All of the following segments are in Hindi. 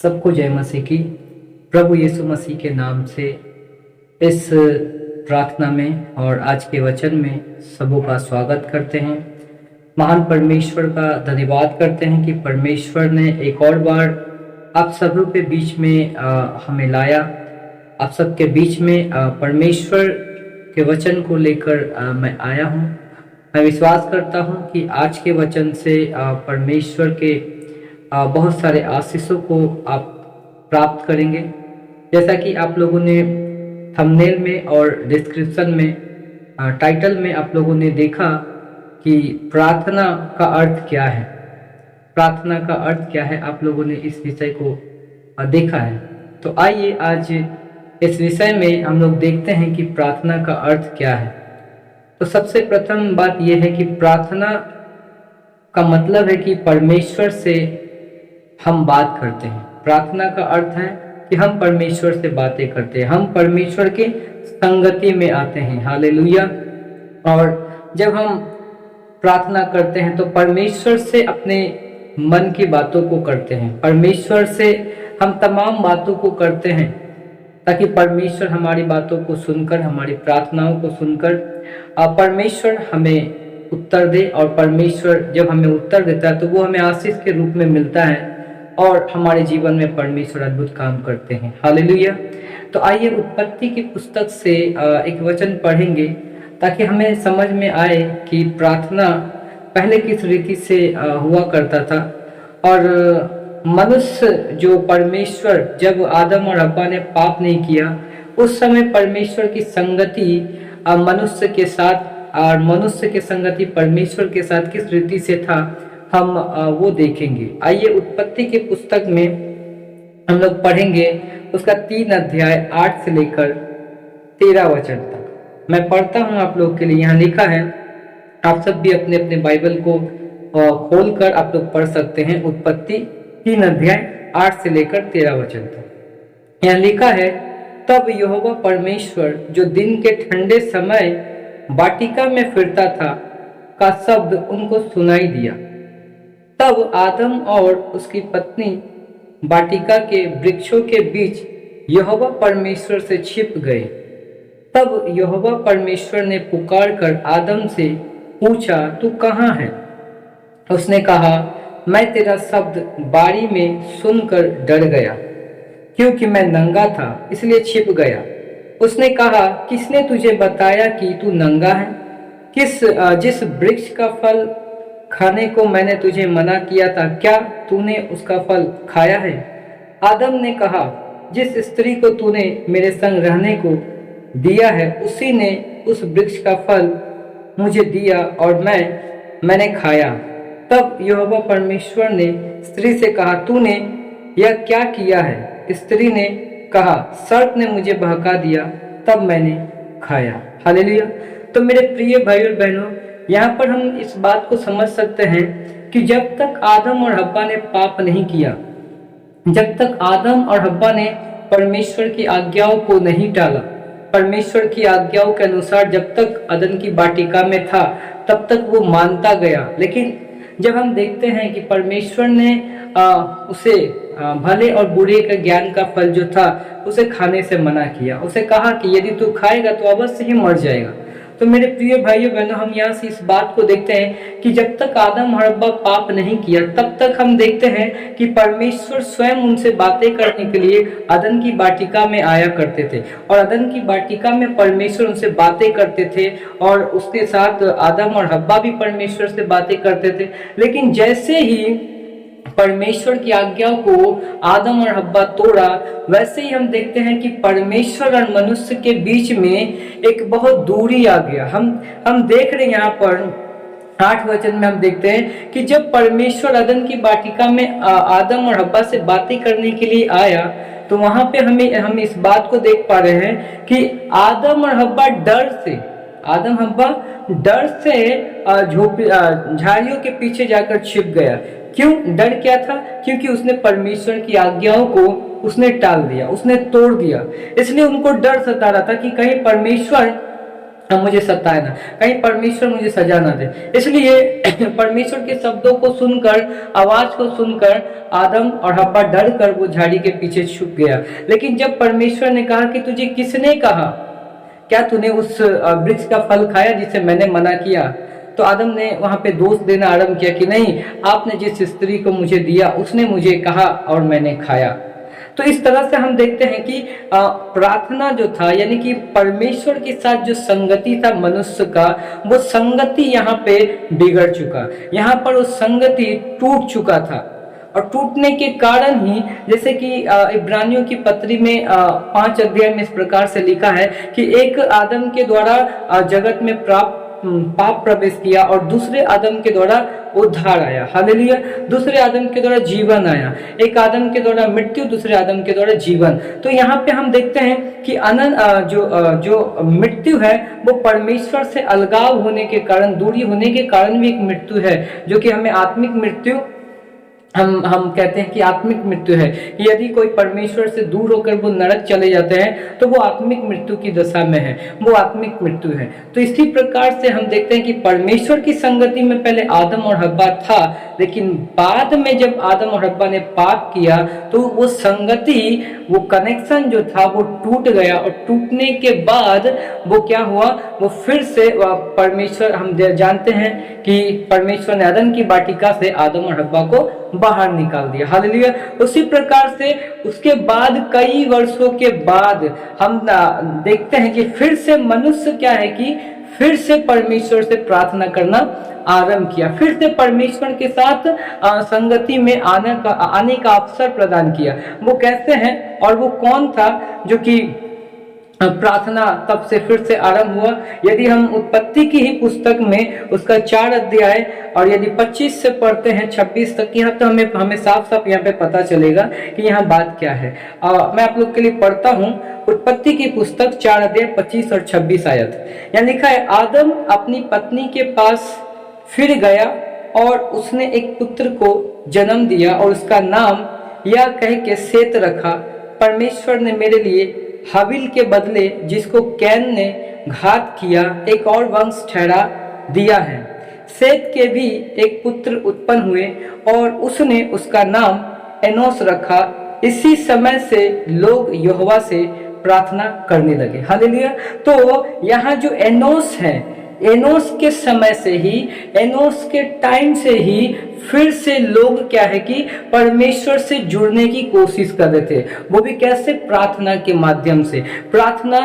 सबको जय मसीह की। प्रभु यीशु मसीह के नाम से इस प्रार्थना में और आज के वचन में सबों का स्वागत करते हैं। महान परमेश्वर का धन्यवाद करते हैं कि परमेश्वर ने एक और बार आप सबों के बीच में हमें लाया। आप सबके बीच में परमेश्वर के वचन को लेकर मैं आया हूँ। मैं विश्वास करता हूँ कि आज के वचन से परमेश्वर के बहुत सारे आशीषों को आप प्राप्त करेंगे। जैसा कि आप लोगों ने थंबनेल में और डिस्क्रिप्शन में टाइटल में आप लोगों ने देखा कि प्रार्थना का अर्थ क्या है। प्रार्थना का अर्थ क्या है, आप लोगों ने इस विषय को देखा है। तो आइए आज इस विषय में हम लोग देखते हैं कि प्रार्थना का अर्थ क्या है। तो सबसे प्रथम बात यह है कि प्रार्थना का मतलब है कि परमेश्वर से हम बात करते हैं। प्रार्थना का अर्थ है कि हम परमेश्वर से बातें करते हैं, हम परमेश्वर के संगति में आते हैं। हालेलुया। और जब हम प्रार्थना करते हैं तो परमेश्वर से अपने मन की बातों को करते हैं, परमेश्वर से हम तमाम बातों को करते हैं ताकि परमेश्वर हमारी बातों को सुनकर, हमारी प्रार्थनाओं को सुनकर परमेश्वर हमें उत्तर दे। और परमेश्वर जब हमें उत्तर देता है तो वो हमें आशीष के रूप में मिलता है और हमारे जीवन में परमेश्वर अद्भुत काम करते हैं। हालेलुया। तो आइए उत्पत्ति की पुस्तक से एक वचन पढ़ेंगे ताकि हमें समझ में आए कि प्रार्थना पहले किस रीति से हुआ करता था। और मनुष्य जो परमेश्वर, जब आदम और हव्वा ने पाप नहीं किया उस समय परमेश्वर की संगति मनुष्य के साथ और मनुष्य की संगति परमेश्वर के साथ किस रीति से था, हम वो देखेंगे। आइए उत्पत्ति की पुस्तक में हम लोग पढ़ेंगे उसका 3 अध्याय 8 से लेकर 13 वचन तक। मैं पढ़ता हूँ आप लोग के लिए। यहाँ लिखा है, आप सब भी अपने अपने बाइबल को खोल कर आप लोग पढ़ सकते हैं। उत्पत्ति 3 अध्याय 8 से लेकर 13 वचन तक। यहाँ लिखा है, तब यहोवा परमेश्वर जो दिन के ठंडे समय वाटिका में फिरता था का शब्द उनको सुनाई दिया। तब आदम और उसकी पत्नी वाटिका के वृक्षों के बीच यहोवा परमेश्वर से छिप गए। तब यहोवा परमेश्वर ने पुकार कर आदम से पूछा, तू कहाँ है? उसने कहा, मैं तेरा शब्द बारी में सुनकर डर गया, क्योंकि मैं नंगा था इसलिए छिप गया। उसने कहा, किसने तुझे बताया कि तू नंगा है? जिस वृक्ष का फल खाने को मैंने तुझे मना किया था, क्या तूने उसका फल खाया है? आदम ने कहा, जिस स्त्री को तूने मेरे संग रहने को दिया है उसी ने उस वृक्ष का फल मुझे दिया और मैंने खाया। तब यहोवा परमेश्वर ने स्त्री से कहा, तूने यह क्या किया है? स्त्री ने कहा, सर्प ने मुझे बहका दिया, तब मैंने खाया। हालेलुया। तो मेरे प्रिय भाइयों और बहनों, यहाँ पर हम इस बात को समझ सकते हैं कि जब तक आदम और हव्वा ने पाप नहीं किया, जब तक आदम और हव्वा ने परमेश्वर की आज्ञाओं को नहीं टाला, परमेश्वर की आज्ञाओं के अनुसार जब तक अदन की वाटिका में था तब तक वो मानता गया। लेकिन जब हम देखते हैं कि परमेश्वर ने उसे भले और बुरे के ज्ञान का फल जो था उसे खाने से मना किया, उसे कहा कि यदि तू खाएगा तो अवश्य ही मर जाएगा। तो मेरे प्रिय भाइयों बहनों, हम यहाँ से इस बात को देखते हैं कि जब तक आदम और हव्वा पाप नहीं किया तब तक हम देखते हैं कि परमेश्वर स्वयं उनसे बातें करने के लिए अदन की वाटिका में आया करते थे और अदन की वाटिका में परमेश्वर उनसे बातें करते थे और उसके साथ आदम और हव्वा भी परमेश्वर से बातें करते थे। लेकिन जैसे ही परमेश्वर की आज्ञाओं को आदम और हव्वा तोड़ा, वैसे ही हम देखते हैं कि परमेश्वर और मनुष्य के बीच में एक बहुत दूरी आ गया। हम देख रहे हैं यहाँ पर 8 वचन में हम देखते हैं कि जब परमेश्वर अदन की वाटिका में आदम और हव्वा से बातें करने के लिए आया तो वहां पे हम इस बात को देख पा रहे हैं कि आदम और हव्वा डर से झाड़ियों के पीछे जाकर छिप गया। क्यों? डर क्या था? क्योंकि उसने परमेश्वर की आज्ञाओं को उसने टाल दिया, उसने तोड़ दिया। इसलिए उनको डर सता रहा था कि कहीं परमेश्वर मुझे सताए ना, कहीं परमेश्वर मुझे सजा ना दे। इसलिए परमेश्वर के शब्दों को सुनकर, आवाज को सुनकर आदम और हव्वा डर कर वो झाड़ी के पीछे छुप गया। लेकिन जब परमेश्वर ने कहा कि तुझे किसने कहा, क्या तूने उस वृक्ष का फल खाया जिसे मैंने मना किया, तो आदम ने वहां पे दोष देना आरंभ किया कि नहीं, आपने जिस स्त्री को मुझे दिया उसने मुझे कहा और मैंने खाया। तो इस तरह से हम देखते हैं कि प्रार्थना जो था, यानी कि परमेश्वर के साथ जो संगति था मनुष्य का, वो संगति यहाँ पे बिगड़ चुका, यहाँ पर वो संगति टूट चुका था। और टूटने के कारण ही, जैसे कि इब्रानियों की पत्री में 5 अध्याय में इस प्रकार से लिखा है कि एक आदम के द्वारा जगत में पाप प्रवेश किया और दूसरे आदम के द्वारा उद्धार आया। हालेलुया। दूसरे आदम के द्वारा जीवन आया, एक आदम के द्वारा मृत्यु, दूसरे आदम के द्वारा जीवन। तो यहाँ पे हम देखते हैं कि जो मृत्यु है वो परमेश्वर से अलगाव होने के कारण, दूरी होने के कारण भी एक मृत्यु है, जो कि हमें आत्मिक मृत्यु हम कहते हैं कि आत्मिक मृत्यु है कि यदि कोई परमेश्वर से दूर होकर वो नरक चले जाते हैं तो वो आत्मिक मृत्यु की दशा में है, वो आत्मिक मृत्यु है। तो इसी प्रकार से हम देखते हैं कि परमेश्वर की संगति में पहले आदम और हव्वा था, लेकिन बाद में जब आदम और हव्वा ने पाप किया तो वो संगति, वो कनेक्शन जो था वो टूट गया। और टूटने के बाद वो क्या हुआ, वो फिर से परमेश्वर, हम जानते हैं कि परमेश्वर ने अदन की वाटिका से आदम और हव्वा को बाहर निकाल दिया। हालेलुया। उसी प्रकार से उसके बाद कई वर्षों के बाद हम देखते हैं कि फिर से मनुष्य क्या है कि फिर से परमेश्वर से प्रार्थना करना आरंभ किया, फिर से परमेश्वर के साथ संगति में आने का अवसर प्रदान किया। वो कैसे हैं और वो कौन था जो कि प्रार्थना तब से फिर से आरंभ हुआ। यदि हम उत्पत्ति की ही पुस्तक में उसका 4 अध्याय और यदि 25 से पढ़ते हैं 26 तक, यहाँ तो हमें साफ साफ यहाँ पे पता चलेगा कि यहाँ बात क्या है। मैं आप लोग के लिए पढ़ता हूँ उत्पत्ति की पुस्तक 4 अध्याय 25 और 26 आयत। यहाँ लिखा है, आदम अपनी पत्नी के पास फिर गया और उसने एक पुत्र को जन्म दिया और उसका नाम यह कह के सेत रखा, परमेश्वर ने मेरे लिए हाबिल के बदले जिसको कैन ने घात किया एक और वंश ठहरा दिया है। सेत के भी एक पुत्र उत्पन्न हुए और उसने उसका नाम एनोस रखा। इसी समय से लोग यहोवा से प्रार्थना करने लगे। हालेलुया। तो यहाँ जो एनोस है, एनोस के समय से ही, एनोस के टाइम से ही फिर से लोग क्या है कि परमेश्वर से जुड़ने की कोशिश कर रहे थे। वो भी कैसे? प्रार्थना के माध्यम से। प्रार्थना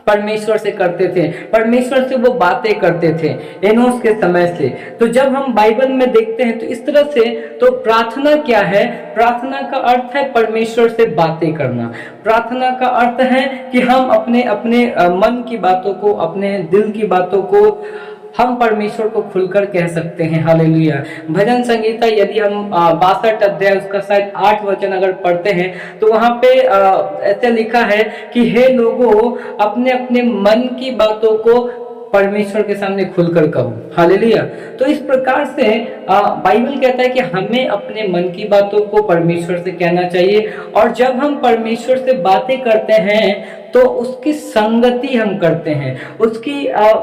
परमेश्वर से करते थे, परमेश्वर से वो बातें करते थे एनोस के समय से। तो जब हम बाइबल में देखते हैं तो इस तरह से, तो प्रार्थना क्या है? प्रार्थना का अर्थ है परमेश्वर से बातें करना। प्रार्थना का अर्थ है कि हम अपने अपने मन की बातों को, अपने दिल की बातों को हम परमेश्वर को खुलकर कह सकते हैं। हालेलुया। भजन संगीता यदि हम 62 अध्याय उसका शायद 8 वचन अगर पढ़ते हैं तो वहां पे ऐसे लिखा है कि हे लोगों, अपने अपने मन की बातों को परमेश्वर के सामने खुलकर कहो। हालेलुया। तो इस प्रकार से बाइबल कहता है कि हमें अपने मन की बातों को परमेश्वर से कहना चाहिए। और जब हम परमेश्वर से बातें करते हैं तो उसकी संगति हम करते हैं, उसकी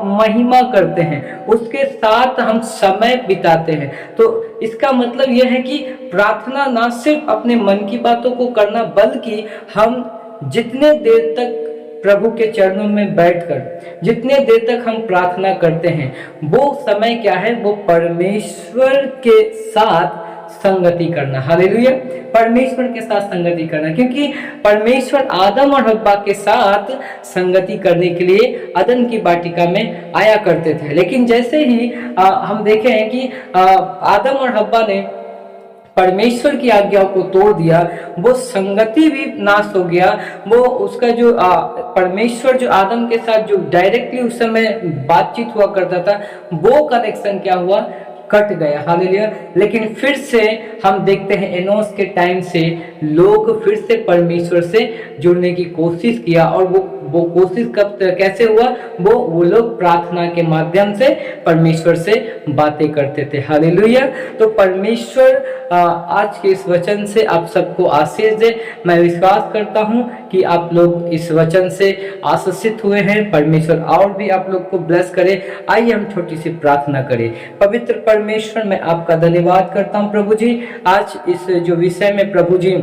महिमा करते हैं, उसके साथ हम समय बिताते हैं। तो इसका मतलब यह है कि प्रार्थना ना सिर्फ अपने मन की बातों को करना, बल्कि हम जितने देर तक प्रभु के चरणों में बैठकर जितने देर तक हम प्रार्थना करते हैं, वो समय क्या है? वो परमेश्वर के साथ संगति करना। हालेलुया। परमेश्वर के साथ संगति करना, क्योंकि परमेश्वर आदम और हव्वा के साथ संगति करने के लिए अदन की वाटिका में आया करते थे। लेकिन जैसे ही हम देखे हैं कि आदम और हव्वा ने परमेश्वर की आज्ञाओं को तोड़ दिया, वो संगति भी नाश हो गया। वो उसका जो परमेश्वर जो आदम के साथ जो डायरेक्टली उस समय बातचीत हुआ करता था, वो कनेक्शन क्या हुआ? कट गया। हालेलुया। लेकिन फिर से हम देखते हैं एनोस के टाइम से लोग फिर से परमेश्वर से जुड़ने की कोशिश किया। और वो कोशिश कब कैसे हुआ? वो लोग प्रार्थना के माध्यम से परमेश्वर से बातें करते थे। हालेलुया। तो परमेश्वर आज के इस वचन से आप सबको आशीष दे। मैं विश्वास करता हूँ कि आप लोग इस वचन से आशीषित हुए हैं। परमेश्वर और भी आप लोग को ब्लेस करे। आइए हम छोटी सी प्रार्थना करें। पवित्र परमेश्वर, मैं आपका धन्यवाद करता हूँ प्रभु जी। आज इस जो विषय में प्रभु जी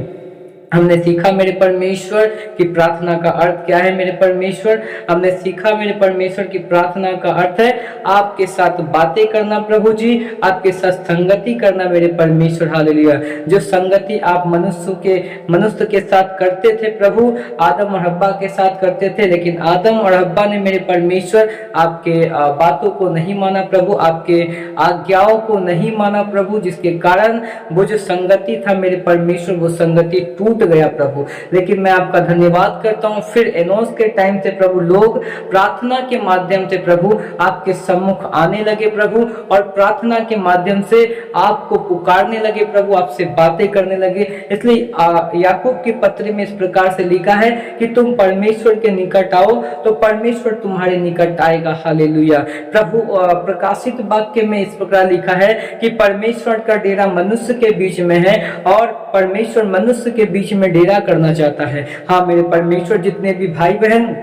हमने सीखा मेरे परमेश्वर कि प्रार्थना का अर्थ क्या है। मेरे परमेश्वर, हमने सीखा मेरे परमेश्वर की प्रार्थना का अर्थ है आपके साथ बातें करना प्रभु जी, आपके साथ संगति करना मेरे परमेश्वर। हालेलुया। जो संगति आप मनुष्य के साथ करते थे प्रभु, आदम और हब्बा के साथ करते थे, लेकिन आदम और हब्बा ने मेरे परमेश्वर आपके बातों को नहीं माना प्रभु, आपके आज्ञाओं को नहीं माना प्रभु, जिसके कारण वो जो संगति था मेरे परमेश्वर, वो संगति टूट गया प्रभु। लेकिन मैं आपका धन्यवाद करता हूँ, फिर एनोस के टाइम से प्रभु लोग प्रार्थना के माध्यम से प्रभु आपके सम्मुख आने लगे प्रभु, और प्रार्थना के माध्यम से आपको पुकारने लगे प्रभु, आपसे बातें करने लगे। इसलिए याकूब की पत्री में इस प्रकार से लिखा है कि तुम परमेश्वर के निकट आओ तो परमेश्वर तुम्हारे निकट आएगा। हालेलुया। प्रभु प्रकाशित वाक्य में इस प्रकार लिखा है कि परमेश्वर का डेरा मनुष्य के बीच में है और परमेश्वर मनुष्य के बीच में डेरा करना चाहता है। हाँ मेरे परमेश्वर, जितने भी भाई बहन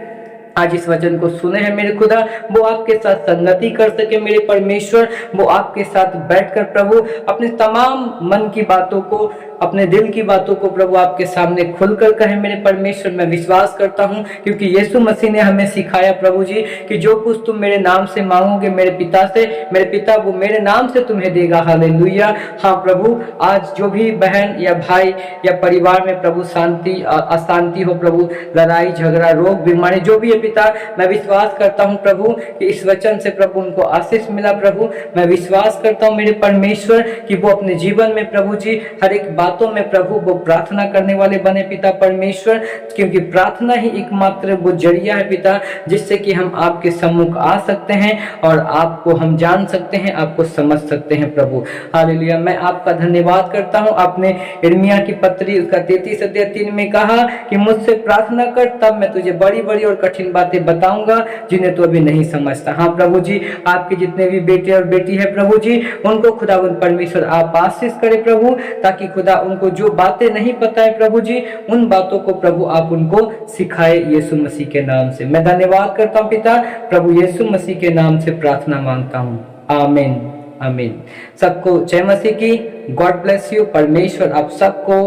आज इस वचन को सुने हैं मेरे खुदा, वो आपके साथ संगति कर सके मेरे परमेश्वर, वो आपके साथ बैठकर प्रभु अपने तमाम मन की बातों को, अपने दिल की बातों को प्रभु आपके सामने खुलकर कहे मेरे परमेश्वर। मैं विश्वास करता हूं क्योंकि यीशु मसीह ने हमें सिखाया प्रभु जी कि जो कुछ तुम मेरे नाम से मांगोगे मेरे पिता से, मेरे पिता वो मेरे नाम से तुम्हें देगा। हालेलुया। हाँ प्रभु, आज जो भी बहन या भाई या परिवार में प्रभु शांति अशांति हो प्रभु, लड़ाई झगड़ा रोग बीमारी जो भी है पिता, मैं विश्वास करता हूँ प्रभु कि इस वचन से प्रभु उनको आशीष मिला प्रभु। मैं विश्वास करता हूँ मेरे परमेश्वर कि वो अपने जीवन में प्रभु जी हर एक बातों में प्रभु वो प्रार्थना करने वाले बने पिता परमेश्वर, क्योंकि प्रार्थना ही एकमात्र वो जरिया है पिता जिससे कि हम आपके सम्मुख आ सकते हैं और आपको हम जान सकते हैं, आपको समझ सकते हैं प्रभु। हालेलुया। मैं आपका धन्यवाद करता हूँ। आपने यिर्मयाह की पत्री उसका 33 अध्याय 3 में कहा कि मुझसे प्रार्थना कर, तब मैं तुझे बड़ी बड़ी और कठिन बातें बताऊंगा जिन्हें तू अभी नहीं समझता। हाँ प्रभु जी, आपके जितने भी बेटे और बेटी है प्रभु जी, उनको खुदावंद परमेश्वर आप आशीष करें प्रभु, ताकि खुदा उनको जो बातें नहीं पता है प्रभु जी, उन बातों को प्रभु आप उनको सिखाए यीशु मसीह के नाम से। मैं धन्यवाद करता हूँ पिता, प्रभु यीशु मसीह के नाम से प्रार्थना मांगता हूँ। आमीन आमीन। सबको जय मसीह की। God bless you. परमेश्वर आप सबको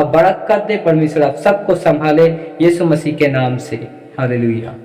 बरकत दे, परमेश्वर आप सबको संभाले यीशु मसीह के नाम से। हालेलुया।